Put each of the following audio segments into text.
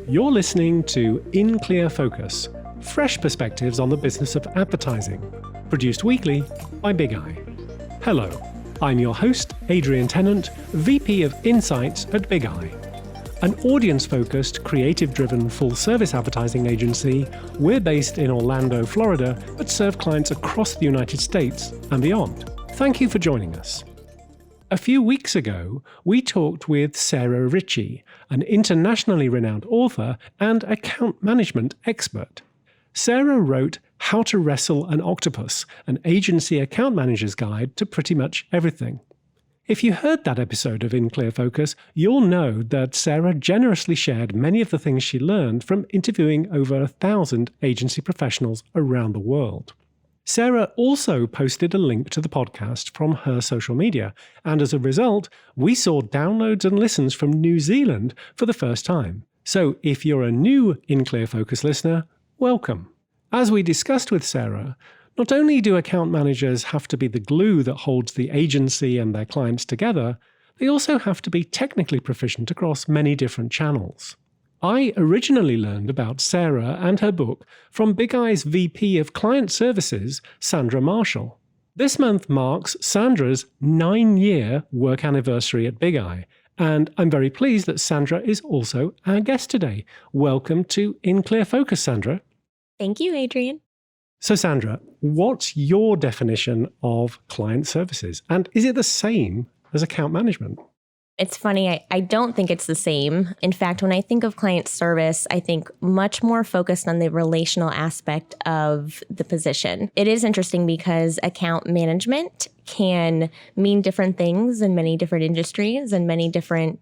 You're listening to In Clear Focus, fresh perspectives on the business of advertising, produced weekly by Bigeye. Hello, I'm your host, Adrian Tennant, VP of Insights at Bigeye. An audience-focused, creative-driven, full-service advertising agency, we're based in Orlando, Florida, but serve clients across the United States and beyond. Thank you for joining us. A few weeks ago, we talked with Sarah Ritchie, an internationally renowned author and account management expert. Sarah wrote How to Wrestle an Octopus, an agency account manager's guide to pretty much everything. If you heard that episode of In Clear Focus, you'll know that Sarah generously shared many of the things she learned from interviewing over 1,000 agency professionals around the world. Sarah also posted a link to the podcast from her social media, and as a result, we saw downloads and listens from New Zealand for the first time. So if you're a new In Clear Focus listener, welcome. As we discussed with Sarah, not only do account managers have to be the glue that holds the agency and their clients together, they also have to be technically proficient across many different channels. I originally learned about Sarah and her book from Bigeye's VP of Client Services, Sandra Marshall. This month marks Sandra's 9-year work anniversary at Bigeye, and I'm very pleased that Sandra is also our guest today. Welcome to In Clear Focus, Sandra. Thank you, Adrian. So Sandra, what's your definition of client services? And is it the same as account management? It's funny, I don't think it's the same. In fact, when I think of client service, I think much more focused on the relational aspect of the position. It is interesting because account management can mean different things in many different industries and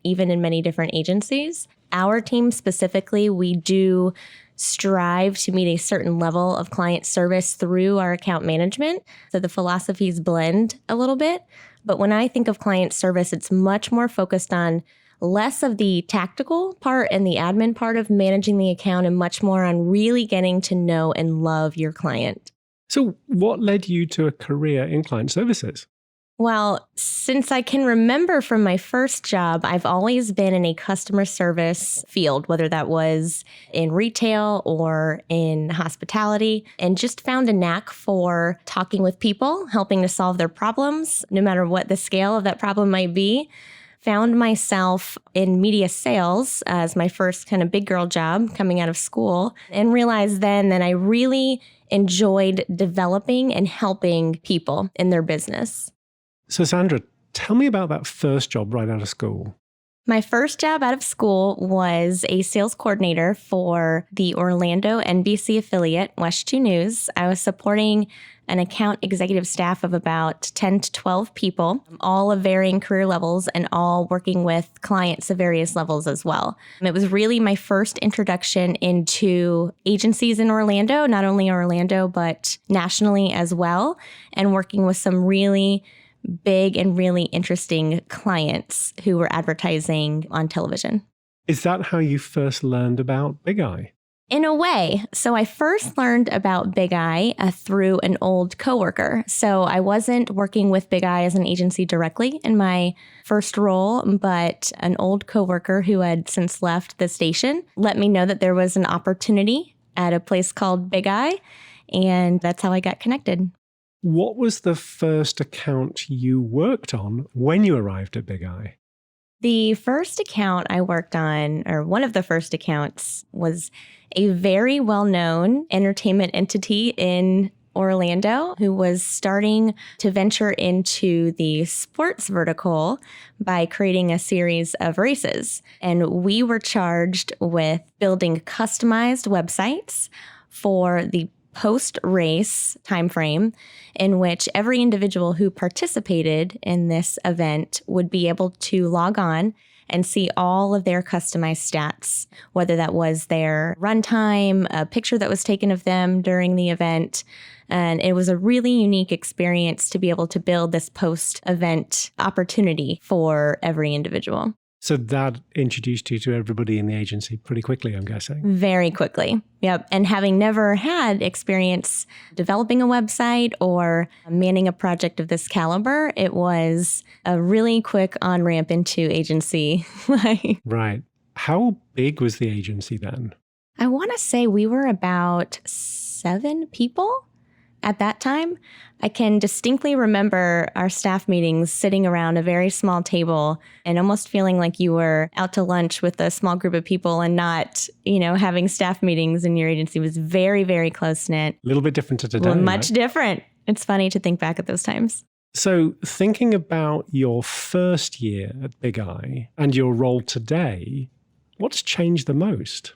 even in many different agencies. Our team specifically, we do strive to meet a certain level of client service through our account management. So the philosophies blend a little bit. But when I think of client service, it's much more focused on less of the tactical part and the admin part of managing the account and much more on really getting to know and love your client. So what led you to a career in client services? Well, since I can remember from my first job, I've always been in a customer service field, whether that was in retail or in hospitality, and just found a knack for talking with people, helping to solve their problems, no matter what the scale of that problem might be. Found myself in media sales as my first kind of big girl job coming out of school, and realized then that I really enjoyed developing and helping people in their business. So Sandra, tell me about that first job right out of school. My first job out of school was a sales coordinator for the Orlando NBC affiliate, West 2 News. I was supporting an account executive staff of about 10 to 12 people, all of varying career levels and all working with clients of various levels as well. It was really my first introduction into agencies in Orlando, not only Orlando, but nationally as well, and working with some really big and really interesting clients who were advertising on television. Is that how you first learned about Bigeye? In a way. So I first learned about Bigeye through an old coworker. So I wasn't working with Bigeye as an agency directly in my first role, but an old coworker who had since left the station let me know that there was an opportunity at a place called Bigeye, and that's how I got connected. What was the first account you worked on when you arrived at Bigeye? The first account I worked on, or one of the first accounts, was a very well-known entertainment entity in Orlando who was starting to venture into the sports vertical by creating a series of races. And we were charged with building customized websites for the post-race timeframe in which every individual who participated in this event would be able to log on and see all of their customized stats, whether that was their runtime, a picture that was taken of them during the event. And it was a really unique experience to be able to build this post-event opportunity for every individual. So that introduced you to everybody in the agency pretty quickly, I'm guessing. Very quickly. Yep. And having never had experience developing a website or manning a project of this caliber, it was a really quick on-ramp into agency. Right. How big was the agency then? I want to say we were about 7 people at that time. I can distinctly remember our staff meetings sitting around a very small table and almost feeling like you were out to lunch with a small group of people and not, having staff meetings in your agency. It was very, very close-knit. A little bit different to today. Much different. It's funny to think back at those times. So thinking about your first year at Bigeye and your role today, what's changed the most?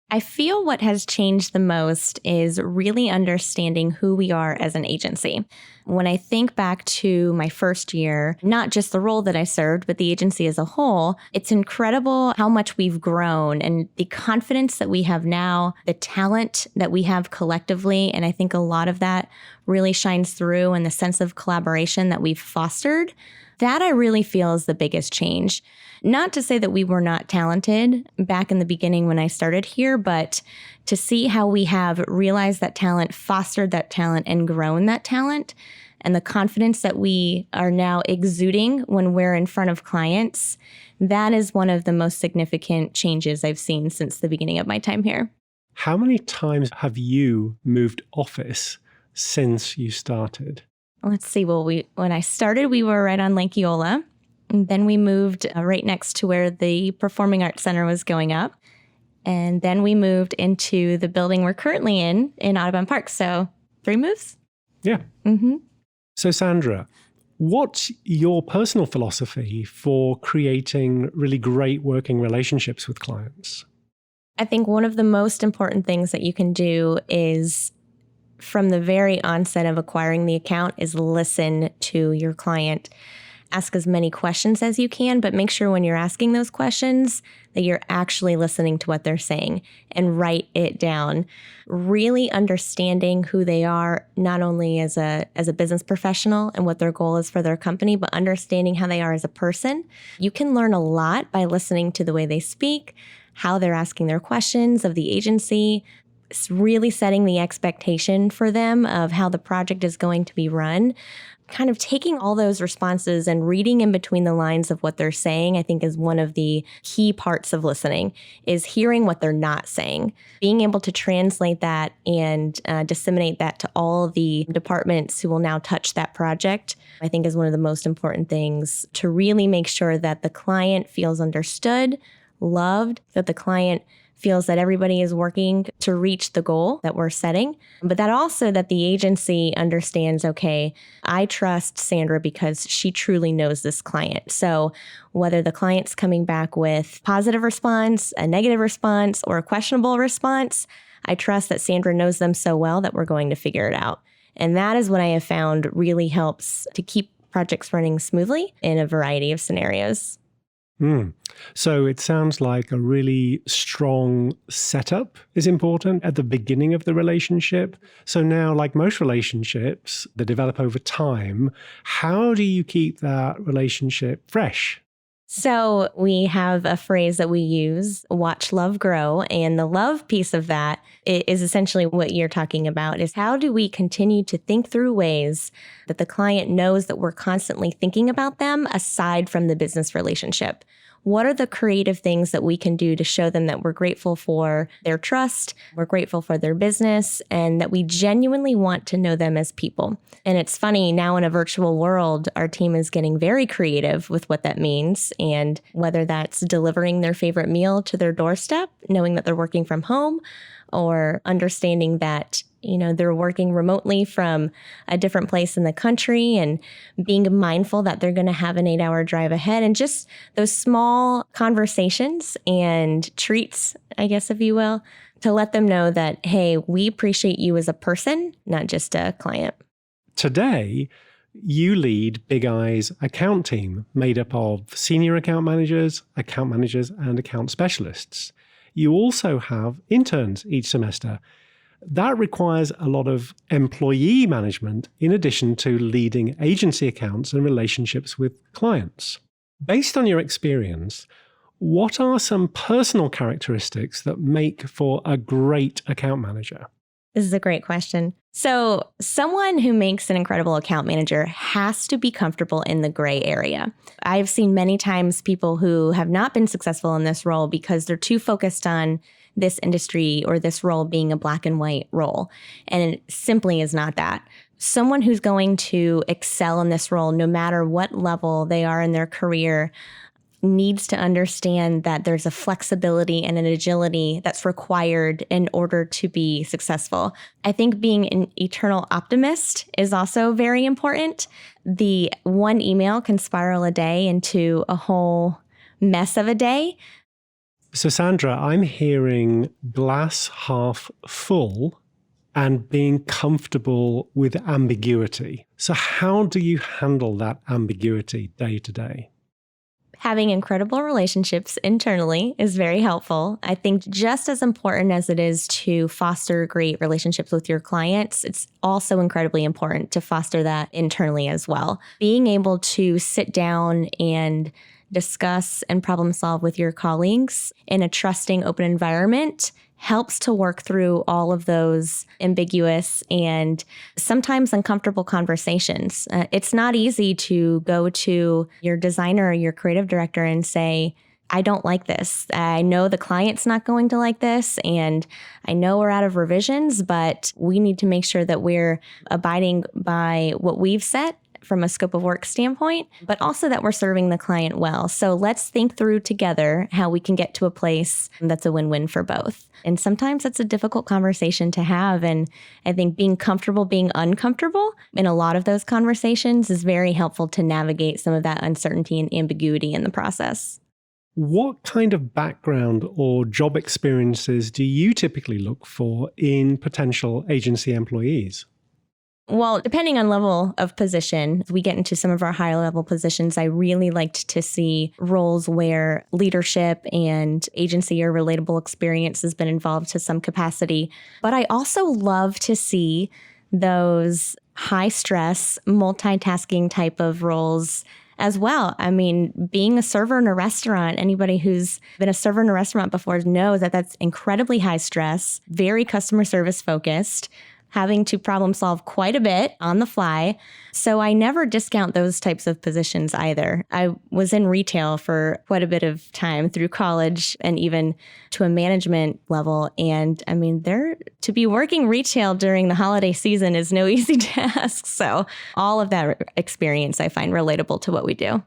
I feel what has changed the most is really understanding who we are as an agency. When I think back to my first year, not just the role that I served, but the agency as a whole, it's incredible how much we've grown and the confidence that we have now, the talent that we have collectively. And I think a lot of that really shines through in the sense of collaboration that we've fostered. That I really feel is the biggest change. Not to say that we were not talented back in the beginning when I started here, but to see how we have realized that talent, fostered that talent, and grown that talent, and the confidence that we are now exuding when we're in front of clients, that is one of the most significant changes I've seen since the beginning of my time here. How many times have you moved office since you started? Let's see. Well, when I started, we were right on Lake Eola. And then we moved right next to where the Performing Arts Center was going up. And then we moved into the building we're currently in Audubon Park. So 3 moves? Yeah. Mm-hmm. So Sandra, what's your personal philosophy for creating really great working relationships with clients? I think one of the most important things that you can do is, from the very onset of acquiring the account, is listen to your client. Ask as many questions as you can, but make sure when you're asking those questions that you're actually listening to what they're saying and write it down. Really understanding who they are, not only as a business professional and what their goal is for their company, but understanding how they are as a person. You can learn a lot by listening to the way they speak, how they're asking their questions of the agency. It's really setting the expectation for them of how the project is going to be run. Kind of taking all those responses and reading in between the lines of what they're saying, I think is one of the key parts of listening, is hearing what they're not saying. Being able to translate that and disseminate that to all the departments who will now touch that project, I think is one of the most important things to really make sure that the client feels understood, loved, that the client feels that everybody is working to reach the goal that we're setting, but that also that the agency understands, okay, I trust Sandra because she truly knows this client. So whether the client's coming back with positive response, a negative response, or a questionable response, I trust that Sandra knows them so well that we're going to figure it out. And that is what I have found really helps to keep projects running smoothly in a variety of scenarios. So it sounds like a really strong setup is important at the beginning of the relationship. So now, like most relationships that develop over time, how do you keep that relationship fresh? So we have a phrase that we use, watch love grow. And the love piece of that is essentially what you're talking about, is how do we continue to think through ways that the client knows that we're constantly thinking about them aside from the business relationship? What are the creative things that we can do to show them that we're grateful for their trust, we're grateful for their business, and that we genuinely want to know them as people? And it's funny, now in a virtual world, our team is getting very creative with what that means. And whether that's delivering their favorite meal to their doorstep, knowing that they're working from home, or understanding that, they're working remotely from a different place in the country and being mindful that they're going to have an 8-hour drive ahead, and just those small conversations and treats, I guess, if you will, to let them know that, hey, we appreciate you as a person, not just a client. Today, you lead Bigeye's account team made up of senior account managers, and account specialists. You also have interns each semester. That requires a lot of employee management in addition to leading agency accounts and relationships with clients. Based on your experience, what are some personal characteristics that make for a great account manager? This is a great question. So someone who makes an incredible account manager has to be comfortable in the gray area. I've seen many times people who have not been successful in this role because they're too focused on this industry or this role being a black and white role. And it simply is not that. Someone who's going to excel in this role, no matter what level they are in their career, needs to understand that there's a flexibility and an agility that's required in order to be successful. I think being an eternal optimist is also very important. The one email can spiral a day into a whole mess of a day. So Sandra, I'm hearing glass half full and being comfortable with ambiguity. So how do you handle that ambiguity day to day? Having incredible relationships internally is very helpful. I think just as important as it is to foster great relationships with your clients, it's also incredibly important to foster that internally as well. Being able to sit down and discuss and problem solve with your colleagues in a trusting, open environment helps to work through all of those ambiguous and sometimes uncomfortable conversations. It's not easy to go to your designer or your creative director and say, I don't like this. I know the client's not going to like this, and I know we're out of revisions, but we need to make sure that we're abiding by what we've set from a scope of work standpoint, but also that we're serving the client well. So let's think through together how we can get to a place that's a win-win for both. And sometimes it's a difficult conversation to have. And I think being comfortable being uncomfortable in a lot of those conversations is very helpful to navigate some of that uncertainty and ambiguity in the process. What kind of background or job experiences do you typically look for in potential agency employees? Well, depending on level of position, as we get into some of our higher level positions, I really liked to see roles where leadership and agency or relatable experience has been involved to some capacity. But I also love to see those high stress, multitasking type of roles as well. I mean, being a server in a restaurant, anybody who's been a server in a restaurant before knows that that's incredibly high stress, very customer service focused, having to problem solve quite a bit on the fly. So I never discount those types of positions either. I was in retail for quite a bit of time through college and even to a management level. And I mean, to be working retail during the holiday season is no easy task. So all of that experience I find relatable to what we do.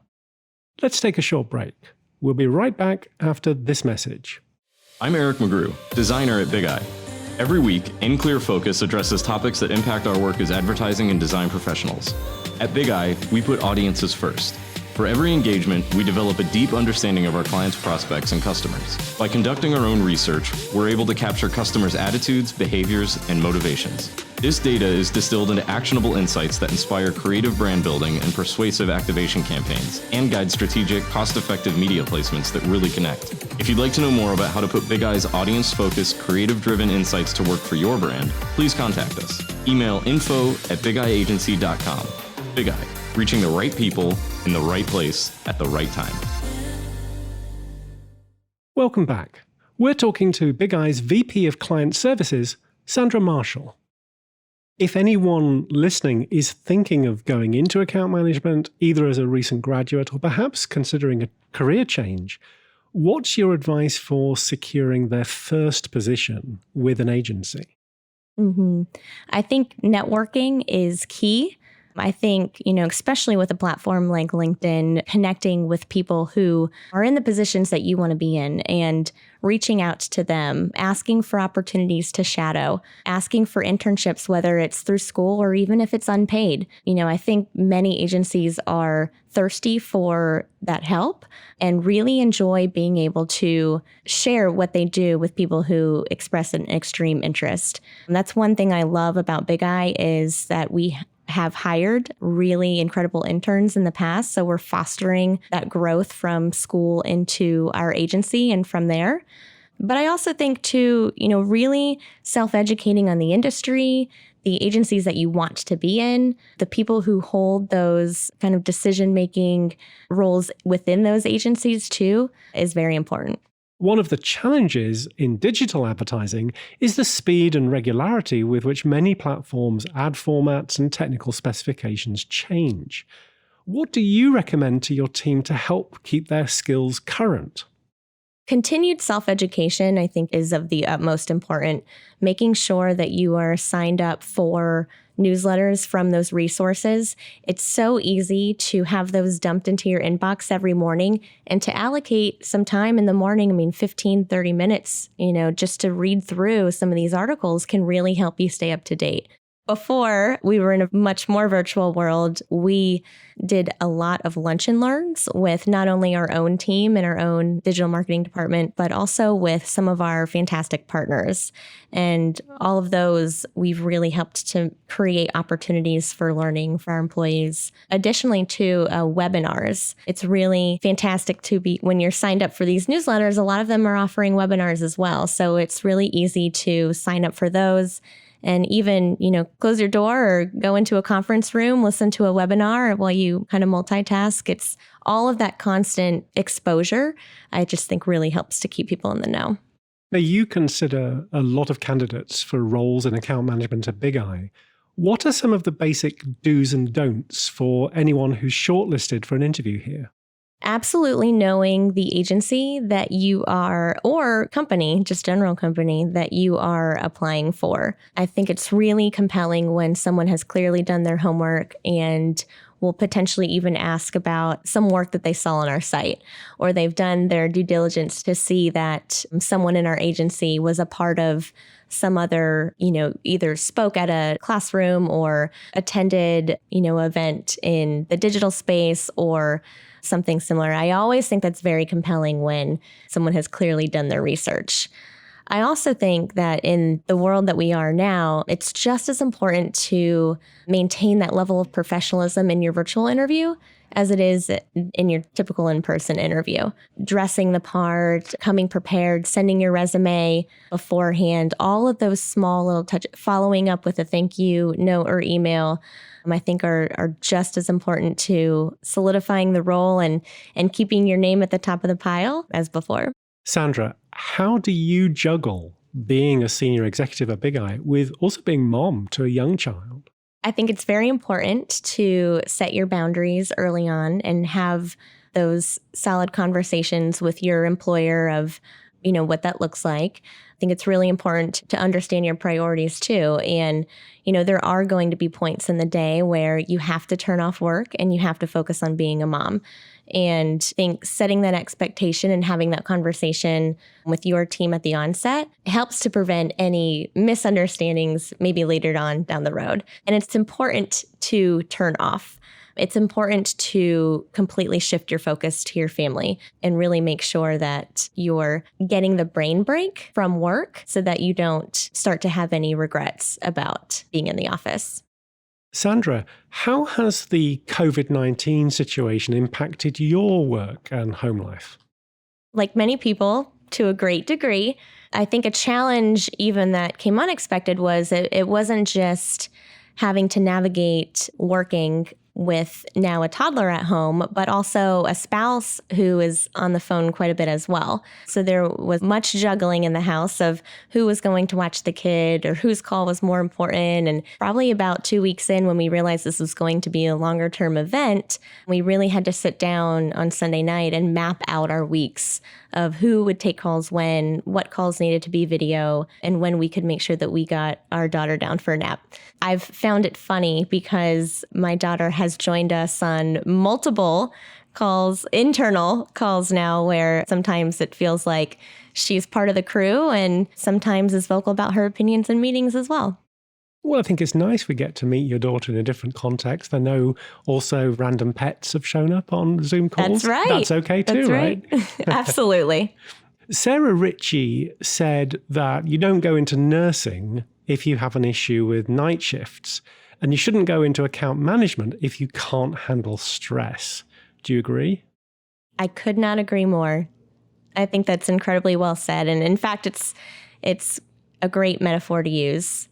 Let's take a short break. We'll be right back after this message. I'm Eric McGrew, designer at Bigeye. Every week, In Clear Focus addresses topics that impact our work as advertising and design professionals. At Bigeye, we put audiences first. For every engagement, we develop a deep understanding of our clients' prospects and customers. By conducting our own research, we're able to capture customers' attitudes, behaviors, and motivations. This data is distilled into actionable insights that inspire creative brand building and persuasive activation campaigns, and guide strategic, cost-effective media placements that really connect. If you'd like to know more about how to put Bigeye's audience-focused, creative-driven insights to work for your brand, please contact us. Email info@bigeyeagency.com. Bigeye, reaching the right people in the right place at the right time. Welcome back. We're talking to Bigeye's VP of Client Services, Sandra Marshall. If anyone listening is thinking of going into account management, either as a recent graduate or perhaps considering a career change, what's your advice for securing their first position with an agency? I think networking is key. I think, especially with a platform like LinkedIn, connecting with people who are in the positions that you want to be in and reaching out to them, asking for opportunities to shadow, asking for internships, whether it's through school or even if it's unpaid. I think many agencies are thirsty for that help and really enjoy being able to share what they do with people who express an extreme interest. And that's one thing I love about Bigeye is that we have hired really incredible interns in the past. So we're fostering that growth from school into our agency and from there. But I also think too, really self-educating on the industry, the agencies that you want to be in, the people who hold those kind of decision-making roles within those agencies too, is very important. One of the challenges in digital advertising is the speed and regularity with which many platforms' ad formats and technical specifications change. What do you recommend to your team to help keep their skills current? Continued self-education, I think, is of the utmost important. Making sure that you are signed up for newsletters from those resources. It's so easy to have those dumped into your inbox every morning and to allocate some time in the morning, 15, 30 minutes, just to read through some of these articles can really help you stay up to date. Before we were in a much more virtual world, we did a lot of lunch and learns with not only our own team and our own digital marketing department, but also with some of our fantastic partners. And all of those, we've really helped to create opportunities for learning for our employees. Additionally to webinars, it's really fantastic to be, when you're signed up for these newsletters, a lot of them are offering webinars as well. So it's really easy to sign up for those. And even, close your door or go into a conference room, listen to a webinar while you kind of multitask. It's all of that constant exposure, I just think really helps to keep people in the know. Now, you consider a lot of candidates for roles in account management at Bigeye. What are some of the basic do's and don'ts for anyone who's shortlisted for an interview here? Absolutely knowing the agency that you are, or company, just general company, that you are applying for. I think it's really compelling when someone has clearly done their homework and will potentially even ask about some work that they saw on our site, or they've done their due diligence to see that someone in our agency was a part of some other, either spoke at a classroom or attended, event in the digital space or something similar. I always think that's very compelling when someone has clearly done their research. I also think that in the world that we are now, it's just as important to maintain that level of professionalism in your virtual interview as it is in your typical in-person interview. Dressing the part, coming prepared, sending your resume beforehand, all of those small little touches, following up with a thank you note or email, I think are just as important to solidifying the role and keeping your name at the top of the pile as before. Sandra, how do you juggle being a senior executive at Bigeye with also being mom to a young child? I think it's very important to set your boundaries early on and have those solid conversations with your employer of, what that looks like. I think it's really important to understand your priorities too. And, there are going to be points in the day where you have to turn off work and you have to focus on being a mom. And I think setting that expectation and having that conversation with your team at the onset helps to prevent any misunderstandings maybe later on down the road. And it's important to turn off. It's important to completely shift your focus to your family and really make sure that you're getting the brain break from work so that you don't start to have any regrets about being in the office. Sandra, how has the COVID-19 situation impacted your work and home life? Like many people, to a great degree, I think a challenge even that came unexpected was it wasn't just having to navigate working with now a toddler at home, but also a spouse who is on the phone quite a bit as well. So there was much juggling in the house of who was going to watch the kid or whose call was more important. And probably about 2 weeks in, when we realized this was going to be a longer term event, we really had to sit down on Sunday night and map out our weeks of who would take calls when, what calls needed to be video, and when we could make sure that we got our daughter down for a nap. I've found it funny because my daughter has joined us on multiple calls, internal calls now, where sometimes it feels like she's part of the crew and sometimes is vocal about her opinions in meetings as well. Well, I think it's nice we get to meet your daughter in a different context. I know also random pets have shown up on Zoom calls. That's right. That's okay too, That's right? Absolutely. Sarah Ritchie said that you don't go into nursing if you have an issue with night shifts, and you shouldn't go into account management if you can't handle stress. Do you agree? I could not agree more. I think that's incredibly well said. And in fact, it's a great metaphor to use.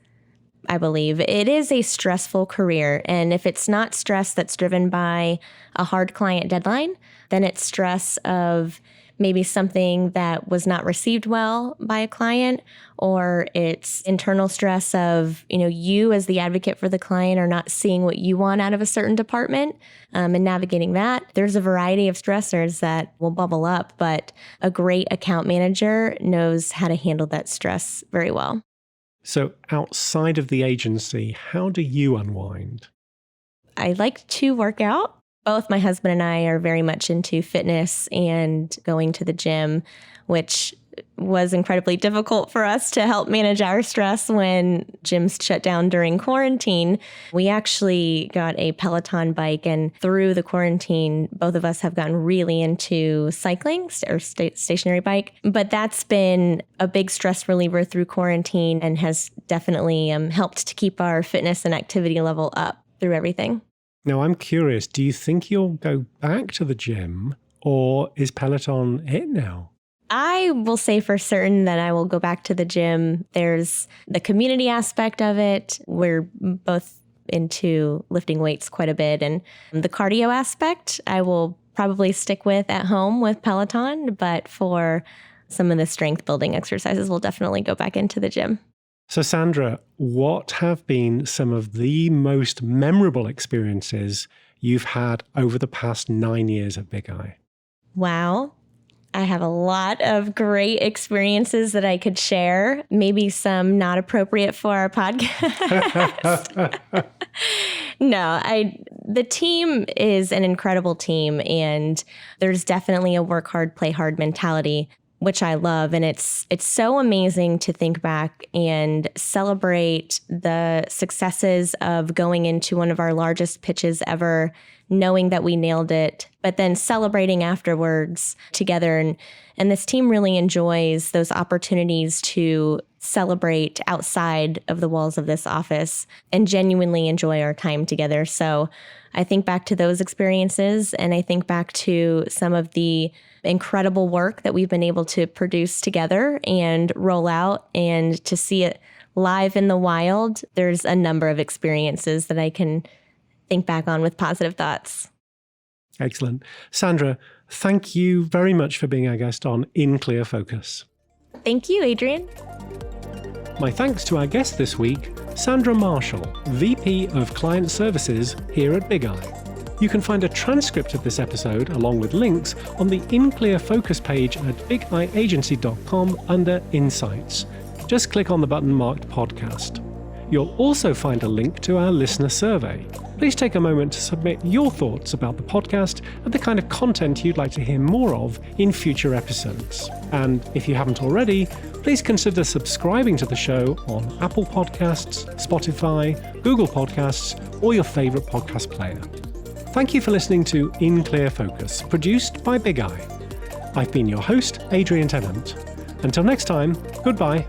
I believe. It is a stressful career. And if it's not stress that's driven by a hard client deadline, then it's stress of maybe something that was not received well by a client, or it's internal stress of, you as the advocate for the client are not seeing what you want out of a certain department, and navigating that. There's a variety of stressors that will bubble up, but a great account manager knows how to handle that stress very well. So outside of the agency, how do you unwind? I like to work out. Both my husband and I are very much into fitness and going to the gym, which was incredibly difficult for us to help manage our stress when gyms shut down during quarantine. We actually got a Peloton bike, and through the quarantine, both of us have gotten really into cycling or stationary bike. But that's been a big stress reliever through quarantine and has definitely helped to keep our fitness and activity level up through everything. Now, I'm curious, do you think you'll go back to the gym, or is Peloton it now? I will say for certain that I will go back to the gym. There's the community aspect of it. We're both into lifting weights quite a bit. And the cardio aspect, I will probably stick with at home with Peloton. But for some of the strength building exercises, we'll definitely go back into the gym. So Sandra, what have been some of the most memorable experiences you've had over the past 9 years at Bigeye? Wow. I have a lot of great experiences that I could share, maybe some not appropriate for our podcast. No, the team is an incredible team, and there's definitely a work hard, play hard mentality, which I love. And it's so amazing to think back and celebrate the successes of going into one of our largest pitches ever, knowing that we nailed it, but then celebrating afterwards together. And this team really enjoys those opportunities to celebrate outside of the walls of this office and genuinely enjoy our time together. So I think back to those experiences, and I think back to some of the incredible work that we've been able to produce together and roll out, and to see it live in the wild. There's a number of experiences that I can think back on with positive thoughts. Excellent. Sandra, thank you very much for being our guest on In Clear Focus. Thank you, Adrian. My thanks to our guest this week, Sandra Marshall, VP of Client Services here at Bigeye. You can find a transcript of this episode along with links on the In Clear Focus page at bigeyeagency.com under Insights. Just click on the button marked Podcast. You'll also find a link to our listener survey. Please take a moment to submit your thoughts about the podcast and the kind of content you'd like to hear more of in future episodes. And if you haven't already, please consider subscribing to the show on Apple Podcasts, Spotify, Google Podcasts, or your favorite podcast player. Thank you for listening to In Clear Focus, produced by Bigeye. I've been your host, Adrian Tennant. Until next time, goodbye.